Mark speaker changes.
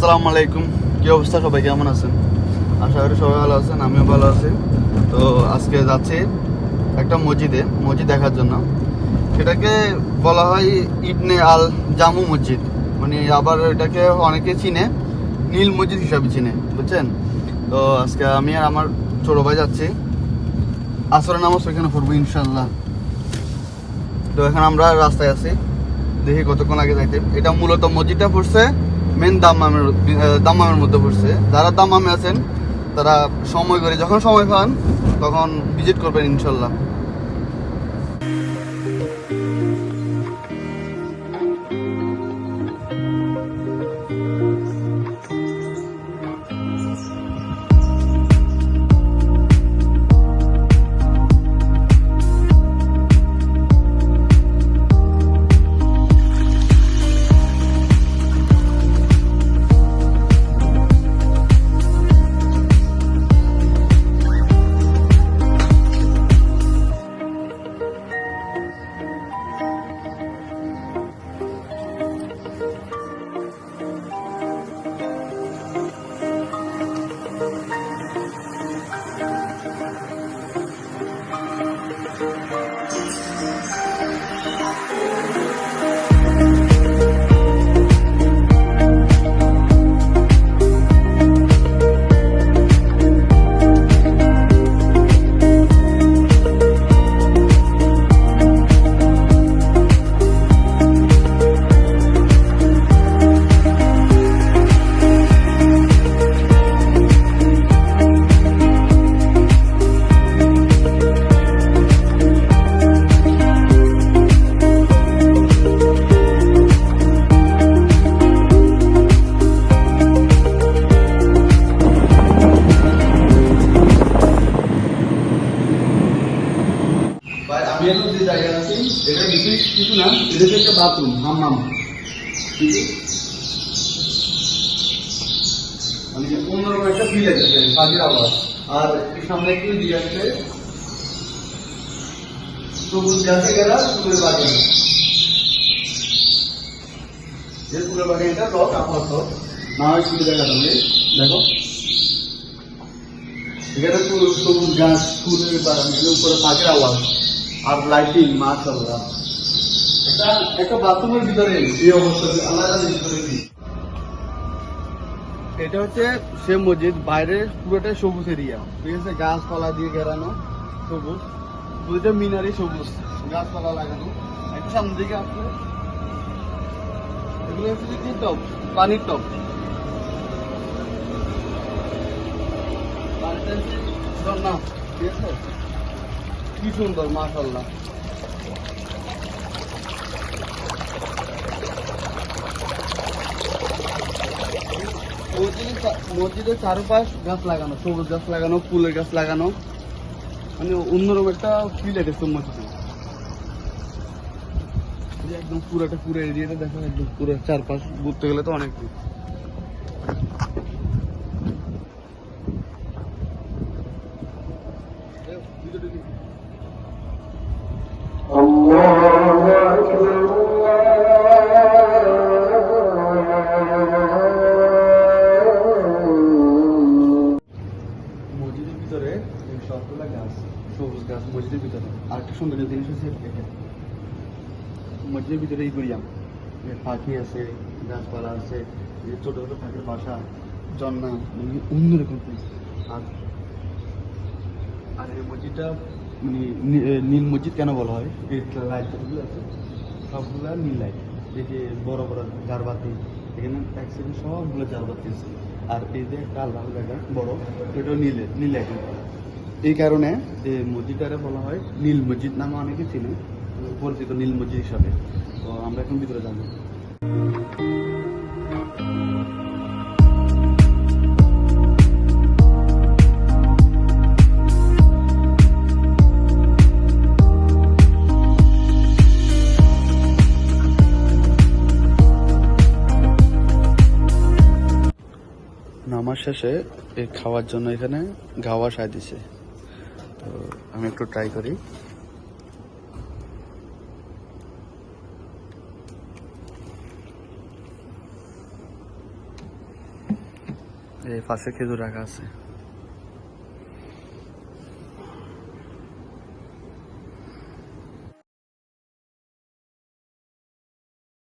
Speaker 1: আসসালামু আলাইকুম। কি অবস্থা, সবাই কেমন আছেন? আশা করি সবাই ভালো আছেন, আমিও ভালো আছি। তো আজকে যাচ্ছি একটা মসজিদ দেখার জন্য। সেটাকে বলা হয় ইবনে আল জামু মসজিদ, মানে আবার এটাকে অনেকে চিনে নীল মসজিদ হিসাবে চিনে, বুঝছেন? তো আজকে আমি আর আমার ছোট ভাই যাচ্ছি। আসরের নামাজ ওইখানে পড়বো ইনশাল্লাহ। তো এখন আমরা রাস্তায় আছি, দেখি কতক্ষণ আগে যাইতে। এটা মূলত মসজিদটা পড়ছে মেন দাম্মামের মধ্যে পড়ছে। যারা দাম্মামে আছেন তারা সময় করে, যখন সময় পান তখন ভিজিট করবেন ইনশাল্লাহ। আমি এখন যে জায়গায় আছি এটা বিশেষ কিছু না, এটা হচ্ছে একটা বাথরুম, হাম্মাম। মানে অন্যরকম একটা ফিল আছে, কাজের আওয়াজ। আর সামনে একটু দিয়ে আসছে সবুজ গাছে গেলা ফুলের বাগান। যে ফুলের বাগান এটা টক আপাতত না হয় ফুলে দেখা যাবে। দেখো এখানে সবুজ গাছ, ফুলের বাগান, উপরে কাজের আওয়াজ আর লাইটিং, মাশাআল্লাহ। একটা বাথরুমের ভিতরে এই অবস্থা আলাদা ভিতরে। এটা হচ্ছে সে মসজিদ, বাইরে পুরোটাই সবুজ এরিয়া, ঠিক আছে? গাছপালা দিয়ে ঘেরানো, সবুজ পুরোটা মিনারি, সবুজ গাছপালা লাগানো। একটু সামনের দিকে আসলে এগুলো হচ্ছে কি টপ, পানির টপ। না, ঠিক আছে, কি সুন্দর মাশাআল্লাহ। মসজিদের চারপাশ গাছ লাগানো, সবুজ গাছ লাগানো, ফুলের গাছ লাগানো, মানে অন্যরকম একটা ফিল এসেছে মসজিদে। একদম পুরো এরিয়াটা দেখো, একদম পুরো চারপাশ ঘুরতে গেলে তো অনেক দূর। মসজিদের ভিতরে সবগুলা গাছ, সবুজ গাছ মসজিদের ভিতরে। আর একটা সুন্দর জিনিস হচ্ছে মসজিদের ভিতরে এই করিয়াম পাখি আছে, গাছপালা আছে, ছোট ছোট পাখির বাসা, জন্না, মানে অন্যরকম। আর আর এই মসজিদটা মানে নীল মসজিদ কেন বলা হয়? এই লাইট যেগুলো আছে সবগুলা নীল লাইট। এই যে বড় বড় ঝাড়বাতি, এখানে এক সাইডে সবগুলো ঝাড়বাতি আছে। আর এই যে একটা লাল জায়গা বড়, এটাও নীল লাইট। এই কারণে এই মসজিদটারে বলা হয় নীল মসজিদ নামে অনেকে চিনে, পরিচিত নীল মসজিদ হিসাবে। তো আমরা এখন ভিতরে যাবো। নামাজ শেষে এই খাওয়ার জন্য এখানে গাওয়া সায় দিছে, তো আমি একটু ট্রাই করি। এই পাশে খেজুর রাখা আছে।